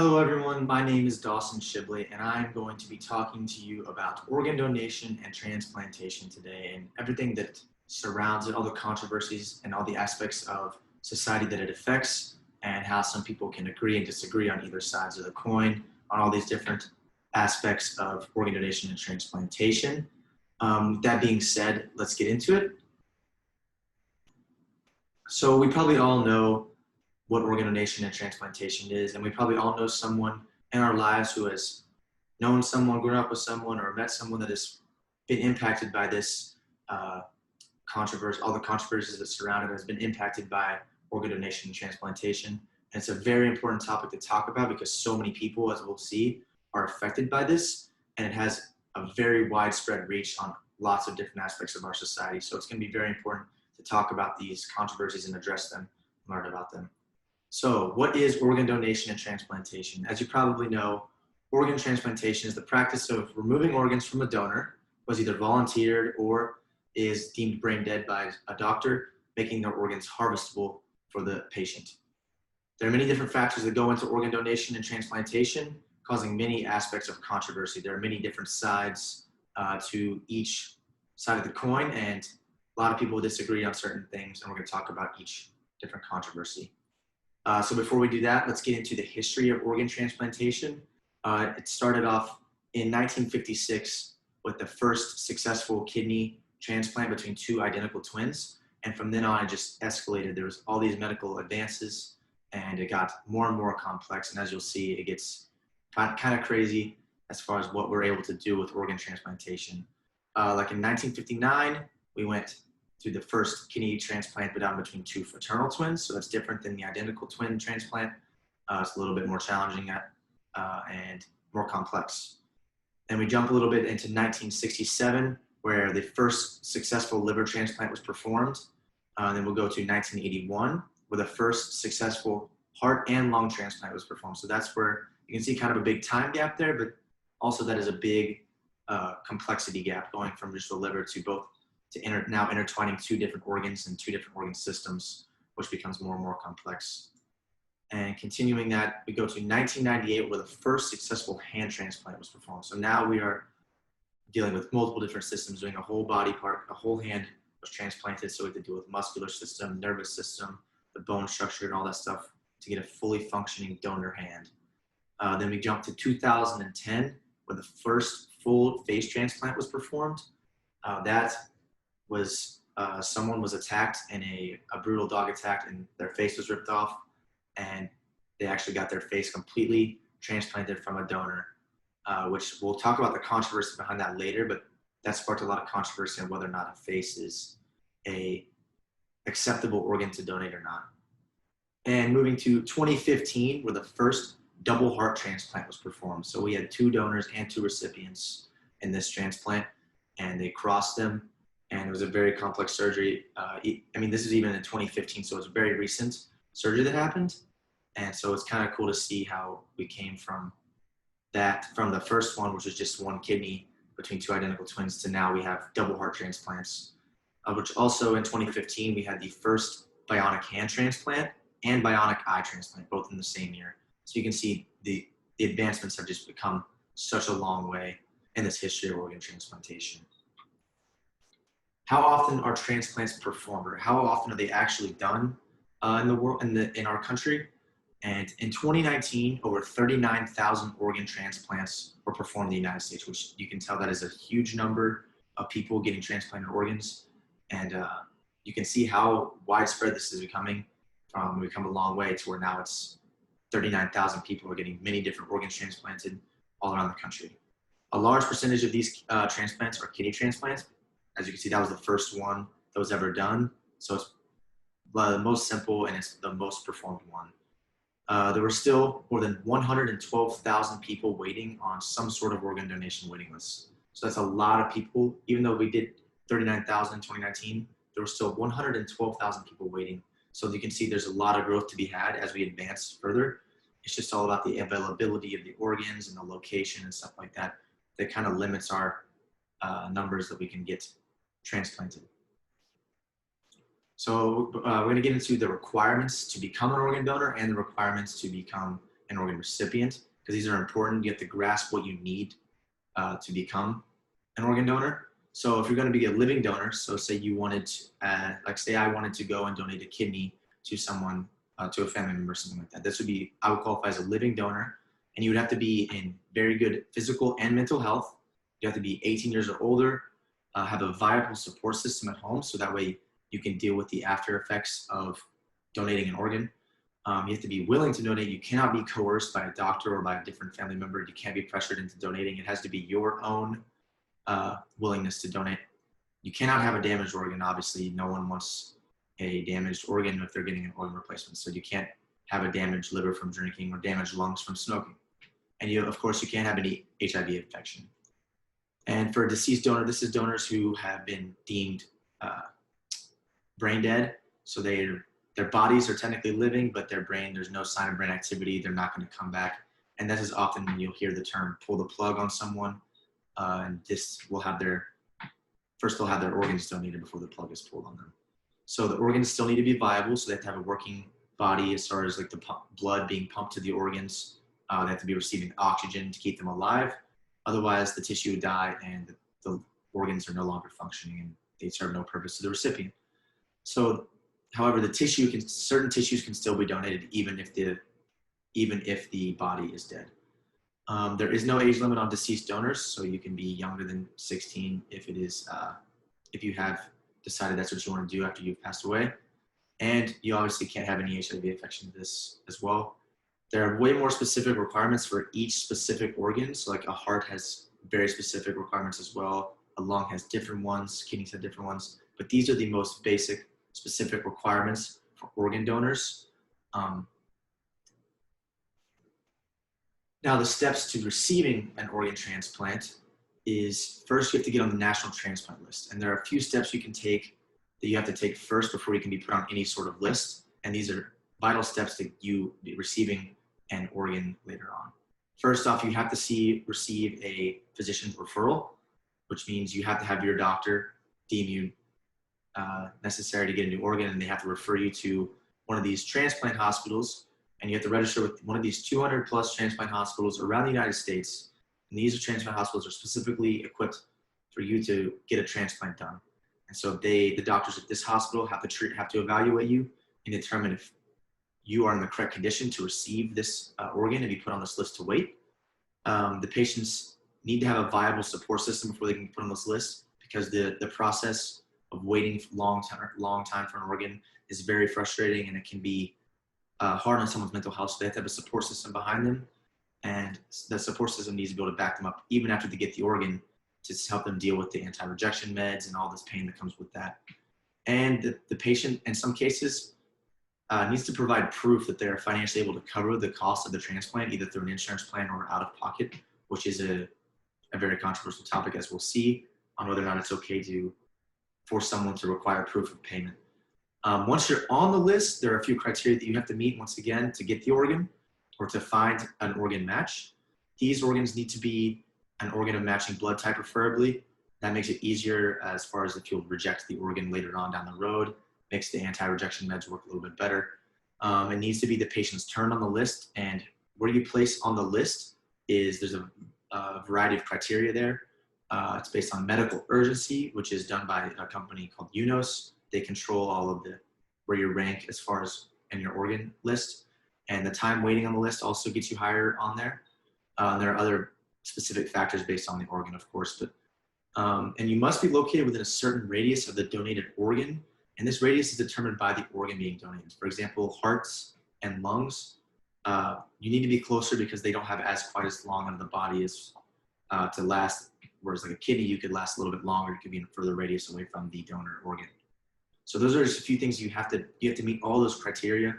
Hello everyone, my name is Dawson Shibley and I'm going to be talking to you about organ donation and transplantation today and everything that surrounds it, all the controversies and all the aspects of society that it affects and how some people can agree and disagree on either sides of the coin on all these different aspects of organ donation and transplantation. With that being said, let's get into it. So we probably all know what organ donation and transplantation is, and we probably all know someone in our lives who has known someone, grown up with someone, or met someone that has been impacted by this controversy, all the controversies that surround it, has been impacted by organ donation and transplantation. And it's a very important topic to talk about because so many people, as we'll see, are affected by this, and it has a very widespread reach on lots of different aspects of our society. So it's going to be very important to talk about these controversies and address them, learn about them. So what is organ donation and transplantation? As you probably know, organ transplantation is the practice of removing organs from a donor who has either volunteered or is deemed brain dead by a doctor, making their organs harvestable for the patient. There are many different factors that go into organ donation and transplantation, causing many aspects of controversy. There are many different sides to each side of the coin, and a lot of people disagree on certain things, and we're going to talk about each different controversy. So before we do that, let's get into the history of organ transplantation. It started off in 1956 with the first successful kidney transplant between two identical twins. And from then on, it just escalated. There was all these medical advances and it got more and more complex. And as you'll see, it gets kind of crazy as far as what we're able to do with organ transplantation. Like in 1959, we went through the first kidney transplant but done between two fraternal twins. So that's different than the identical twin transplant. It's a little bit more challenging and more complex. Then we jump a little bit into 1967, where the first successful liver transplant was performed. Then we'll go to 1981, where the first successful heart and lung transplant was performed. So that's where you can see kind of a big time gap there, but also that is a big complexity gap going from just the liver to both now intertwining two different organs and two different organ systems, which becomes more and more complex. And continuing that, we go to 1998, where the first successful hand transplant was performed. So now we are dealing with multiple different systems, doing a whole body part, a whole hand was transplanted. So we had to deal with muscular system, nervous system, the bone structure and all that stuff to get a fully functioning donor hand. Then we jump to 2010, where the first full face transplant was performed. That was someone was attacked in a brutal dog attack and their face was ripped off, and they actually got their face completely transplanted from a donor, which we'll talk about the controversy behind that later, but that sparked a lot of controversy on whether or not a face is a acceptable organ to donate or not. And moving to 2015, where the first double heart transplant was performed. So we had two donors and two recipients in this transplant, and they crossed them. And it was a very complex surgery. I mean, this is even in 2015, so it's a very recent surgery that happened. And so it's kind of cool to see how we came from that, from the first one, which was just one kidney between two identical twins, to now we have double heart transplants, which also in 2015, we had the first bionic hand transplant and bionic eye transplant, both in the same year. So you can see the advancements have just become such a long way in this history of organ transplantation. How often are transplants performed, or how often are they actually done in the world, in our country? And in 2019, over 39,000 organ transplants were performed in the United States, which you can tell that is a huge number of people getting transplanted organs. And you can see how widespread this is becoming. We've come a long way to where now it's 39,000 people are getting many different organs transplanted all around the country. A large percentage of these transplants are kidney transplants. As you can see, that was the first one that was ever done. So it's the most simple and it's the most performed one. There were still more than 112,000 people waiting on some sort of organ donation waiting list. So that's a lot of people. Even though we did 39,000 in 2019, there were still 112,000 people waiting. So you can see there's a lot of growth to be had as we advance further. It's just all about the availability of the organs and the location and stuff like that that kind of limits our numbers that we can get transplanted. So we're going to get into the requirements to become an organ donor and the requirements to become an organ recipient, because these are important. You have to grasp what you need to become an organ donor. So if you're going to be a living donor, so say you wanted to, say I wanted to go and donate a kidney to someone, to a family member, something like that. This would be, I would qualify as a living donor, and you would have to be in very good physical and mental health. You have to be 18 years or older, have a viable support system at home, so that way you can deal with the after effects of donating an organ. You have to be willing to donate. You cannot be coerced by a doctor or by a different family member. You can't be pressured into donating. It has to be your own willingness to donate. You cannot have a damaged organ. Obviously, no one wants a damaged organ if they're getting an organ replacement. So you can't have a damaged liver from drinking or damaged lungs from smoking. And of course, you can't have any HIV infection. And for a deceased donor, this is donors who have been deemed brain dead. So their bodies are technically living, but their brain, there's no sign of brain activity. They're not going to come back. And this is often when you'll hear the term pull the plug on someone. And this will have first they'll have their organs donated before the plug is pulled on them. So the organs still need to be viable. So they have to have a working body as far as like the blood being pumped to the organs. They have to be receiving oxygen to keep them alive. Otherwise, the tissue would die and the organs are no longer functioning and they serve no purpose to the recipient. So, however, certain tissues can still be donated even if the body is dead. There is no age limit on deceased donors, so you can be younger than 16 if you have decided that's what you want to do after you've passed away. And you obviously can't have any HIV infection this as well. There are way more specific requirements for each specific organ. So like a heart has very specific requirements as well. A lung has different ones, kidneys have different ones, but these are the most basic specific requirements for organ donors. Now the steps to receiving an organ transplant is first you have to get on the national transplant list. And there are a few steps you can take that you have to take first before you can be put on any sort of list. And these are vital steps to you receiving an organ later on. First off, you have to receive a physician's referral, which means you have to have your doctor deem you necessary to get a new organ, and they have to refer you to one of these transplant hospitals, and you have to register with one of these 200 plus transplant hospitals around the United States. And these transplant hospitals are specifically equipped for you to get a transplant done. And so the doctors at this hospital have to evaluate you and determine if you are in the correct condition to receive this organ and be put on this list to wait. The patients need to have a viable support system before they can be put on this list, because the process of waiting long time for an organ is very frustrating, and it can be hard on someone's mental health. So they have to have a support system behind them, and the support system needs to be able to back them up even after they get the organ, to help them deal with the anti-rejection meds and all this pain that comes with that. And the patient, in some cases, needs to provide proof that they're financially able to cover the cost of the transplant, either through an insurance plan or out of pocket, which is a very controversial topic, as we'll see, on whether or not it's okay to force someone to require proof of payment. Once you're on the list, there are a few criteria that you have to meet, once again, to get the organ or to find an organ match. These organs need to be an organ of matching blood type, preferably. That makes it easier as far as if you'll reject the organ later on down the road. Makes the anti-rejection meds work a little bit better. It needs to be the patient's turn on the list, and where you place on the list there's a variety of criteria there. It's based on medical urgency, which is done by a company called UNOS. They control all of where you rank as far as in your organ list, and the time waiting on the list also gets you higher on there. There are other specific factors based on the organ, of course, but and you must be located within a certain radius of the donated organ. And this radius is determined by the organ being donated. For example, hearts and lungs, you need to be closer because they don't have quite as long on the body as to last. Whereas like a kidney, you could last a little bit longer. You could be in a further radius away from the donor organ. So those are just a few things you have to meet all those criteria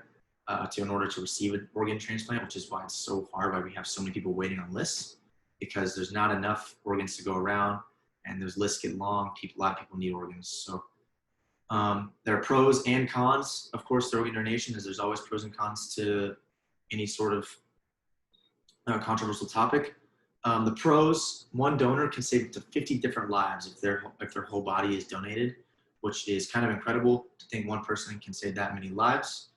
in order to receive an organ transplant, which is why it's so hard, why we have so many people waiting on lists, because there's not enough organs to go around, and those lists get long. A lot of people need organs. So there are pros and cons, of course, to organ donation, as there's always pros and cons to any sort of controversial topic. The pros: one donor can save up to 50 different lives if their whole body is donated, which is kind of incredible to think one person can save that many lives.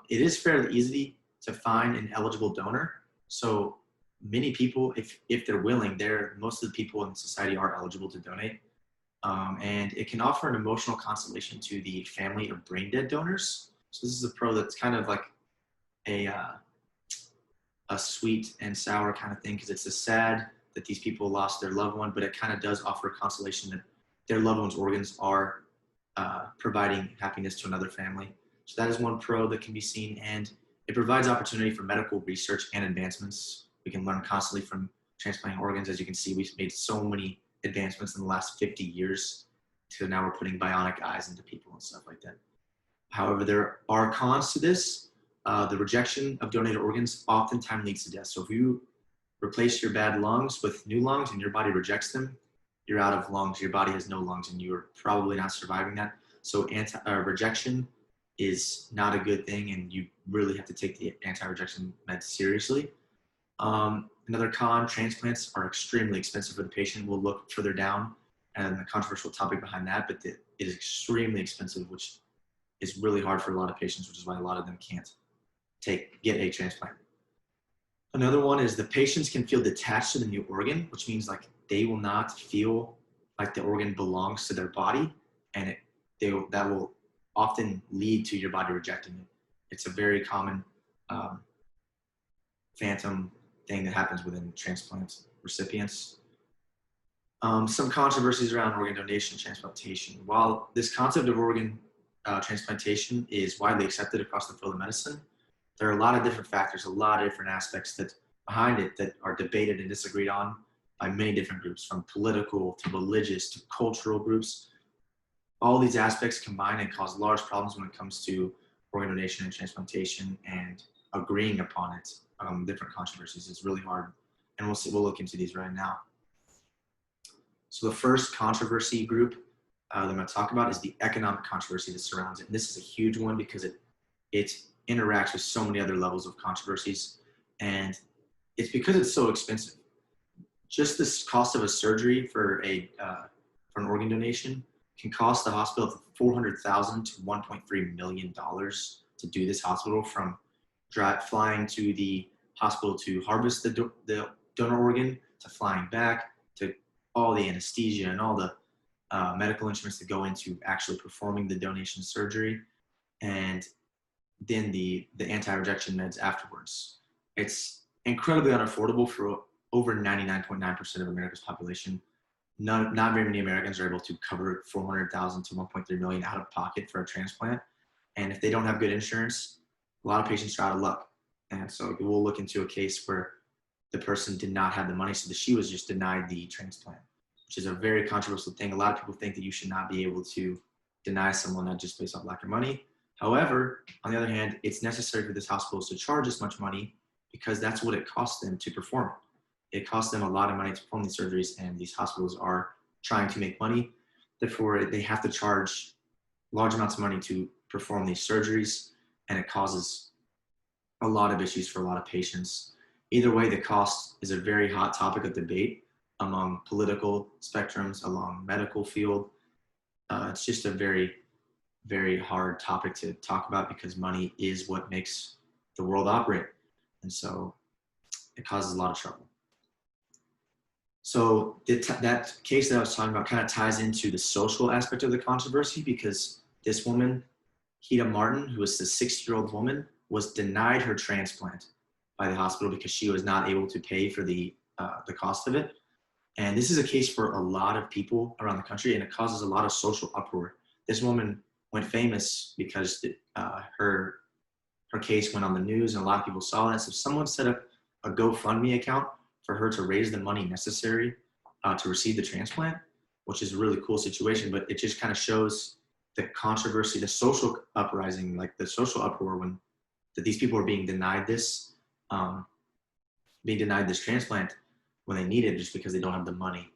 It is fairly easy to find an eligible donor. So many people, if they're willing, most of the people in society are eligible to donate. And it can offer an emotional consolation to the family of brain dead donors. So this is a pro that's kind of like a sweet and sour kind of thing, because it's a sad that these people lost their loved one, but it kind of does offer consolation that their loved one's organs are providing happiness to another family. So that is one pro that can be seen, and it provides opportunity for medical research and advancements. We can learn constantly from transplanting organs. As you can see, we've made so many advancements in the last 50 years to now we're putting bionic eyes into people and stuff like that. However, there are cons to this. The rejection of donated organs oftentimes leads to death. So if you replace your bad lungs with new lungs and your body rejects them, you're out of lungs, your body has no lungs, and you're probably not surviving that. So rejection is not a good thing, and you really have to take the anti-rejection meds seriously. Another con, transplants are extremely expensive for the patient. We'll look further down and the controversial topic behind that, but it is extremely expensive, which is really hard for a lot of patients, which is why a lot of them can't get a transplant. Another one is the patients can feel detached to the new organ, which means like they will not feel like the organ belongs to their body, and that will often lead to your body rejecting it. It's a very common phantom thing that happens within transplant recipients. Some controversies around organ donation and transplantation. While this concept of organ transplantation is widely accepted across the field of medicine, there are a lot of different factors, a lot of different aspects that behind it that are debated and disagreed on by many different groups, from political to religious to cultural groups. All these aspects combine and cause large problems when it comes to organ donation and transplantation and agreeing upon it. Different controversies. It's really hard, and we'll look into these right now. So the first controversy group that I'm going to talk about is the economic controversy that surrounds it. And this is a huge one because it interacts with so many other levels of controversies, and it's because it's so expensive. Just this cost of a surgery for an organ donation can cost the hospital $400,000 to $1.3 million to do this hospital, from flying to the hospital to harvest the donor organ, to flying back, to all the anesthesia and all the medical instruments that go into actually performing the donation surgery, and then the anti-rejection meds afterwards. It's incredibly unaffordable for over 99.9% of America's population. Not very many Americans are able to cover $400,000 to $1.3 million out of pocket for a transplant. And if they don't have good insurance, a lot of patients are out of luck. And so we'll look into a case where the person did not have the money, so that she was just denied the transplant, which is a very controversial thing. A lot of people think that you should not be able to deny someone that just based off lack of money. However, on the other hand, it's necessary for this hospital to charge this much money because that's what it costs them to perform it. It costs them a lot of money to perform these surgeries, and these hospitals are trying to make money. Therefore, they have to charge large amounts of money to perform these surgeries, and it causes a lot of issues for a lot of patients. Either way, the cost is a very hot topic of debate among political spectrums, along medical field. It's just a very, very hard topic to talk about because money is what makes the world operate. And so it causes a lot of trouble. So that case that I was talking about kind of ties into the social aspect of the controversy, because this woman, Hida Martin, who was a 60-year-old woman, was denied her transplant by the hospital because she was not able to pay for the cost of it. And this is a case for a lot of people around the country, and it causes a lot of social uproar. This woman went famous because her case went on the news, and a lot of people saw that. So someone set up a GoFundMe account for her to raise the money necessary to receive the transplant, which is a really cool situation. But it just kind of shows the controversy, the social uprising, like the social uproar that these people are being denied this transplant when they need it just because they don't have the money.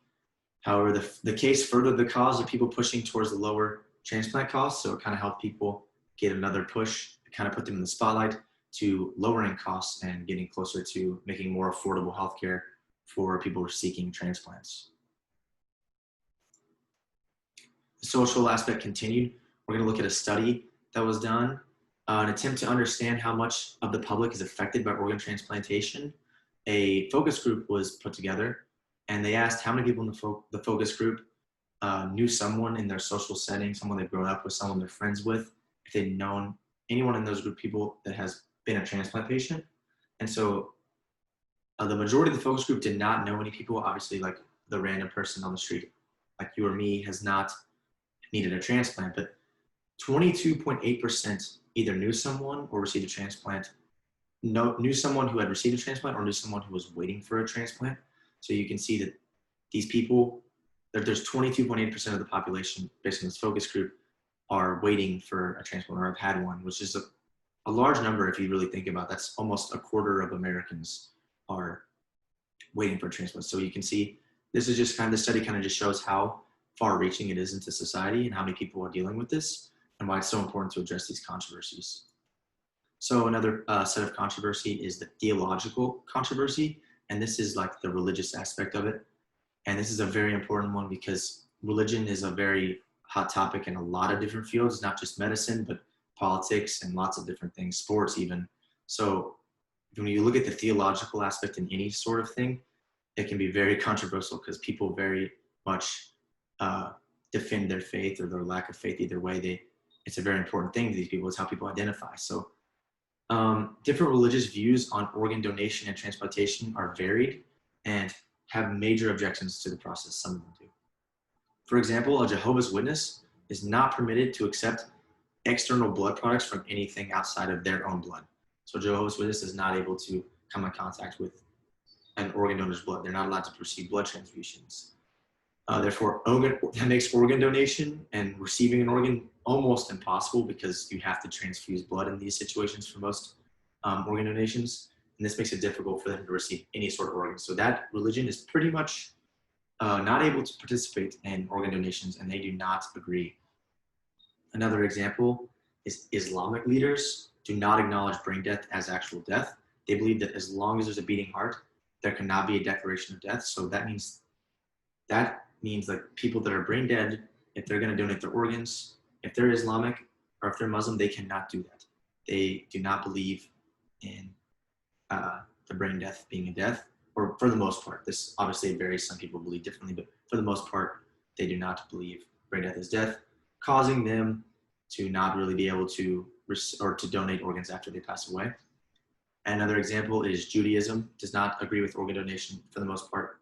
However, the case furthered the cause of people pushing towards the lower transplant costs. So it kind of helped people get another push, kind of put them in the spotlight to lowering costs and getting closer to making more affordable healthcare for people who are seeking transplants. The social aspect continued. We're going to look at a study that was done an attempt to understand how much of the public is affected by organ transplantation, a focus group was put together, and they asked how many people in the focus group knew someone in their social setting, someone they've grown up with, someone they're friends with, if they'd known anyone in those group people that has been a transplant patient. And so the majority of the focus group did not know any people. Obviously, like the random person on the street, like you or me, has not needed a transplant, but 22.8% either knew someone or received a transplant, knew someone who had received a transplant or knew someone who was waiting for a transplant. So you can see that these people, there's 22.8% of the population based on this focus group are waiting for a transplant or have had one, which is a large number if you really think about it. That's almost a quarter of Americans are waiting for a transplant. So you can see this is just the study kind of just shows how far reaching it is into society and how many people are dealing with this and why it's so important to address these controversies. So another set of controversy is the theological controversy. And this is like the religious aspect of it. And this is a very important one because religion is a very hot topic in a lot of different fields, not just medicine, but politics and lots of different things, sports even. So when you look at the theological aspect in any sort of thing, it can be very controversial because people very much defend their faith or their lack of faith. Either way, it's a very important thing to these people. It's how people identify. So different religious views on organ donation and transplantation are varied and have major objections to the process. Some of them do. For example, a Jehovah's Witness is not permitted to accept external blood products from anything outside of their own blood. So Jehovah's Witness is not able to come in contact with an organ donor's blood. They're not allowed to receive blood transfusions. Therefore, that makes organ donation and receiving an organ almost impossible because you have to transfuse blood in these situations for most organ donations. And this makes it difficult for them to receive any sort of organ. So that religion is pretty much not able to participate in organ donations, and they do not agree. Another example is Islamic leaders do not acknowledge brain death as actual death. They believe that as long as there's a beating heart, there cannot be a declaration of death. So that means that people that are brain dead, if they're going to donate their organs, if they're Islamic or if they're Muslim, they cannot do that. They do not believe in the brain death being a death, or for the most part. This obviously varies. Some people believe differently, but for the most part, they do not believe brain death is death, causing them to not really be able to donate organs after they pass away. Another example is Judaism does not agree with organ donation for the most part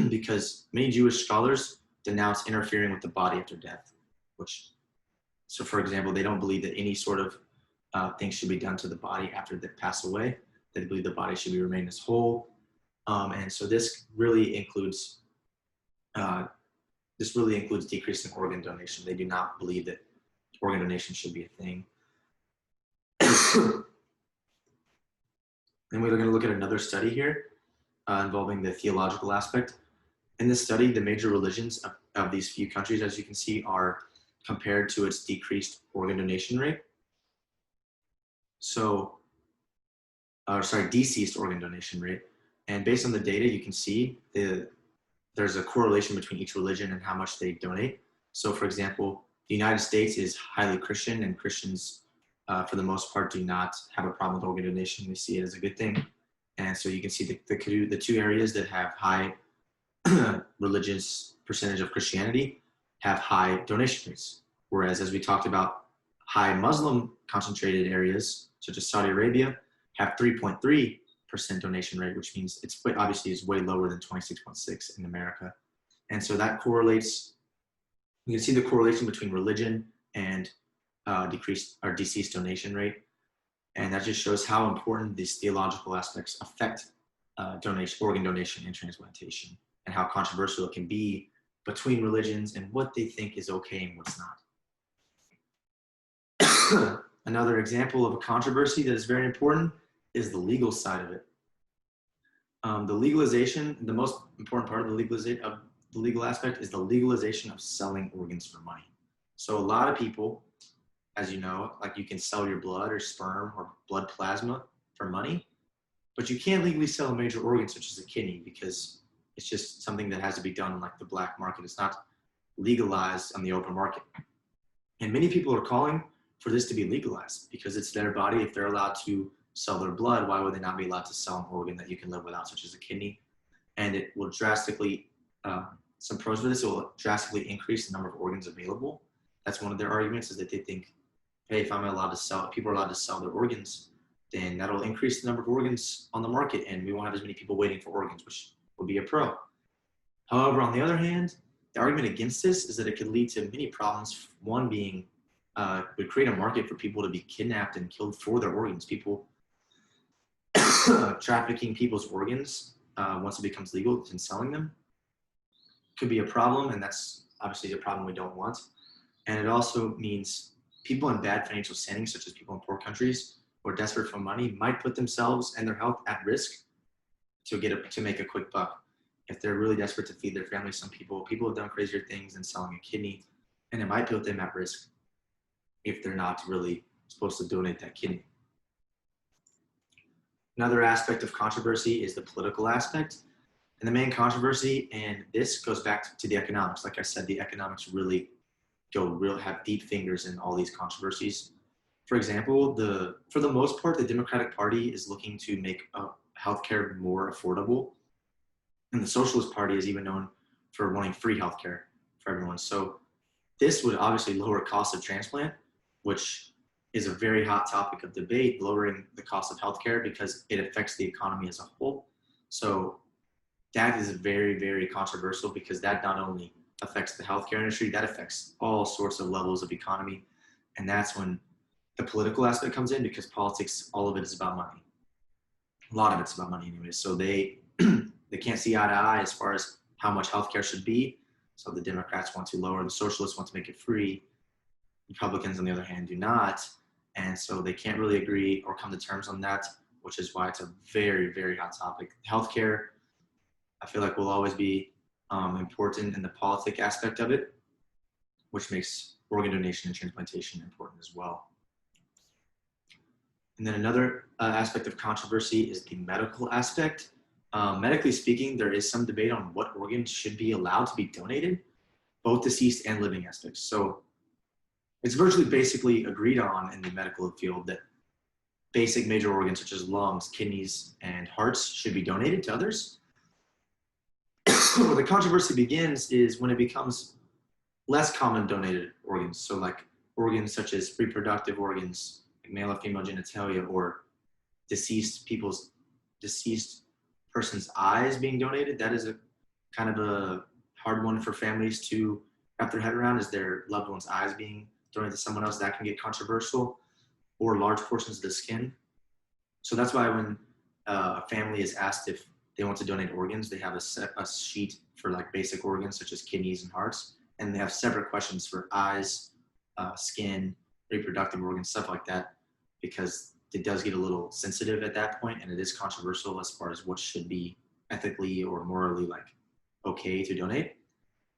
because many Jewish scholars denounce interfering with the body after death, so for example, they don't believe that any sort of things should be done to the body after they pass away. They believe the body should remain as whole. And so this really includes decreasing organ donation. They do not believe that organ donation should be a thing. And we're going to look at another study here involving the theological aspect. In this study, the major religions of these few countries, as you can see, are compared to its decreased organ donation rate. Deceased organ donation rate. And based on the data, you can see there's a correlation between each religion and how much they donate. So for example, the United States is highly Christian, and Christians, for the most part, do not have a problem with organ donation. They see it as a good thing. And so you can see the two areas that have high religious percentage of Christianity have high donation rates. Whereas, as we talked about, high Muslim concentrated areas, such as Saudi Arabia, have 3.3% donation rate, which means it's obviously is way lower than 26.6 in America. And so that correlates. You can see the correlation between religion and decreased or deceased donation rate. And that just shows how important these theological aspects affect organ donation and transplantation, and how controversial it can be between religions and what they think is okay and what's not. Another example of a controversy that is very important is the legal side of it. The legalization, the most important part of the legal aspect is the legalization of selling organs for money. So a lot of people, as you know, like you can sell your blood or sperm or blood plasma for money, but you can't legally sell a major organ such as a kidney because it's just something that has to be done in like the black market. It's not legalized on the open market. And many people are calling for this to be legalized, because it's their body. If they're allowed to sell their blood, why would they not be allowed to sell an organ that you can live without, such as a kidney? And it will drastically, some pros for this, it will drastically increase the number of organs available. That's one of their arguments, is that they think, hey, if I'm allowed to sell, people are allowed to sell their organs, then that'll increase the number of organs on the market, and we won't have as many people waiting for organs, which would be a pro. However, on the other hand, the argument against this is that it could lead to many problems. One being, would create a market for people to be kidnapped and killed for their organs. People trafficking people's organs once it becomes legal and selling them could be a problem, and that's obviously a problem we don't want. And it also means people in bad financial standing, such as people in poor countries who are desperate for money, might put themselves and their health at risk to make a quick buck. If they're really desperate to feed their family, some people have done crazier things than selling a kidney, and it might put them at risk if they're not really supposed to donate that kidney. Another aspect of controversy is the political aspect. And the main controversy, and this goes back to the economics. Like I said, the economics really have deep fingers in all these controversies. For example, for the most part, the Democratic Party is looking to make healthcare more affordable. And the Socialist Party is even known for wanting free healthcare for everyone. So this would obviously lower costs of transplant, which is a very hot topic of debate, lowering the cost of healthcare because it affects the economy as a whole. So that is very, very controversial, because that not only affects the healthcare industry, that affects all sorts of levels of economy. And that's when the political aspect comes in, because politics, all of it is about money. A lot of it's about money anyway. So they can't see eye to eye as far as how much healthcare should be. So the Democrats want to lower, the socialists want to make it free. Republicans, on the other hand, do not. And so they can't really agree or come to terms on that, which is why it's a very, very hot topic. Healthcare, I feel like, will always be important in the politic aspect of it, which makes organ donation and transplantation important as well. And then another aspect of controversy is the medical aspect. Medically speaking, there is some debate on what organs should be allowed to be donated, both deceased and living aspects. So it's virtually basically agreed on in the medical field that basic major organs such as lungs, kidneys, and hearts should be donated to others. Where the controversy begins is when it becomes less common donated organs. So like organs such as reproductive organs, like male or female genitalia, or deceased person's eyes being donated. That is a kind of a hard one for families to wrap their head around, is their loved one's eyes being donated to someone else. That can get controversial, or large portions of the skin. So that's why when a family is asked if they want to donate organs, they have a sheet for like basic organs such as kidneys and hearts, and they have separate questions for eyes, skin, reproductive organs, stuff like that, because it does get a little sensitive at that point, and it is controversial as far as what should be ethically or morally like okay to donate.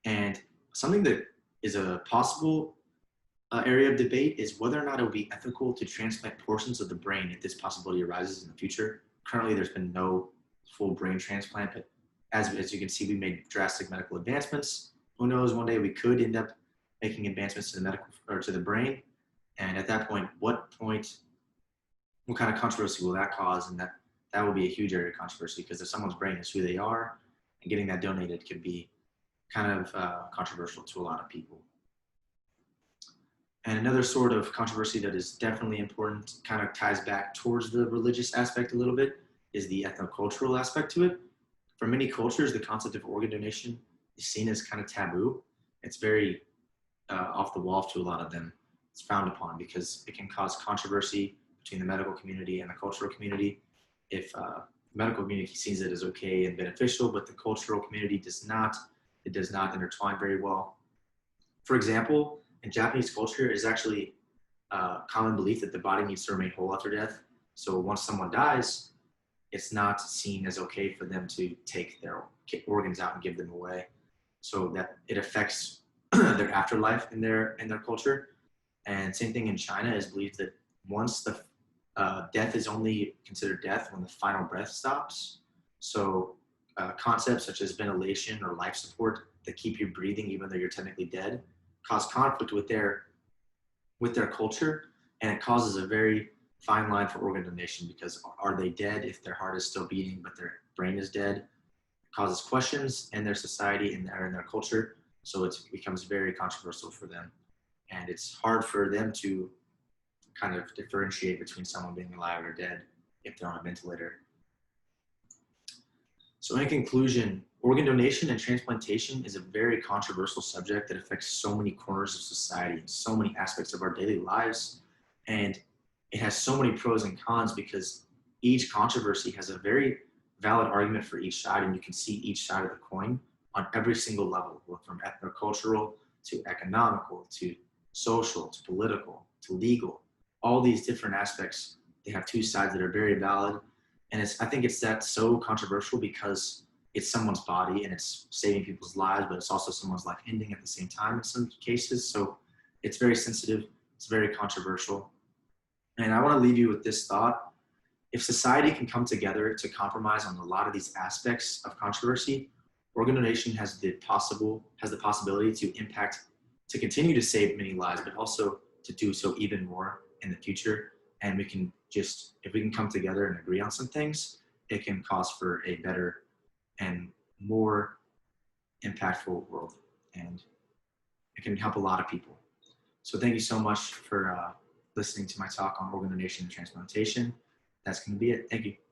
And something that is a possible area of debate is whether or not it would be ethical to transplant portions of the brain if this possibility arises in the future. Currently, there's been no full brain transplant, but as you can see, we made drastic medical advancements. Who knows, one day we could end up making advancements to the medical or to the brain. And at that point, what kind of controversy will that cause? And that will be a huge area of controversy, because if someone's brain is who they are, and getting that donated could be kind of controversial to a lot of people. And another sort of controversy that is definitely important, kind of ties back towards the religious aspect a little bit, is the ethnocultural aspect to it. For many cultures, the concept of organ donation is seen as kind of taboo. It's very off the wall to a lot of them. It's frowned upon because it can cause controversy between the medical community and the cultural community. If the medical community sees it as okay and beneficial, but the cultural community does not, it does not intertwine very well. For example, in Japanese culture, it's actually a common belief that the body needs to remain whole after death. So once someone dies, it's not seen as okay for them to take their organs out and give them away. So that it affects their afterlife in their culture. And same thing in China, is believed that once the death is only considered death when the final breath stops. So concepts such as ventilation or life support that keep you breathing even though you're technically dead cause conflict with their culture. And it causes a very fine line for organ donation because are they dead if their heart is still beating but their brain is dead? It causes questions in their society and in their culture. So it becomes very controversial for them. And it's hard for them to kind of differentiate between someone being alive or dead if they're on a ventilator. So in conclusion, organ donation and transplantation is a very controversial subject that affects so many corners of society and so many aspects of our daily lives. And it has so many pros and cons because each controversy has a very valid argument for each side, and you can see each side of the coin on every single level, from ethnocultural to economical to social to political to legal. All these different aspects, they have two sides that are very valid. And I think it's that so controversial because it's someone's body and it's saving people's lives, but it's also someone's life ending at the same time in some cases. So it's very sensitive. It's very controversial. And I want to leave you with this thought. If society can come together to compromise on a lot of these aspects of controversy, organ donation has the possibility to impact, to continue to save many lives, but also to do so even more in the future. And we can just, if we can come together and agree on some things, it can cause for a better and more impactful world. And it can help a lot of people. So thank you so much for listening to my talk on organ donation and transplantation. That's going to be it. Thank you.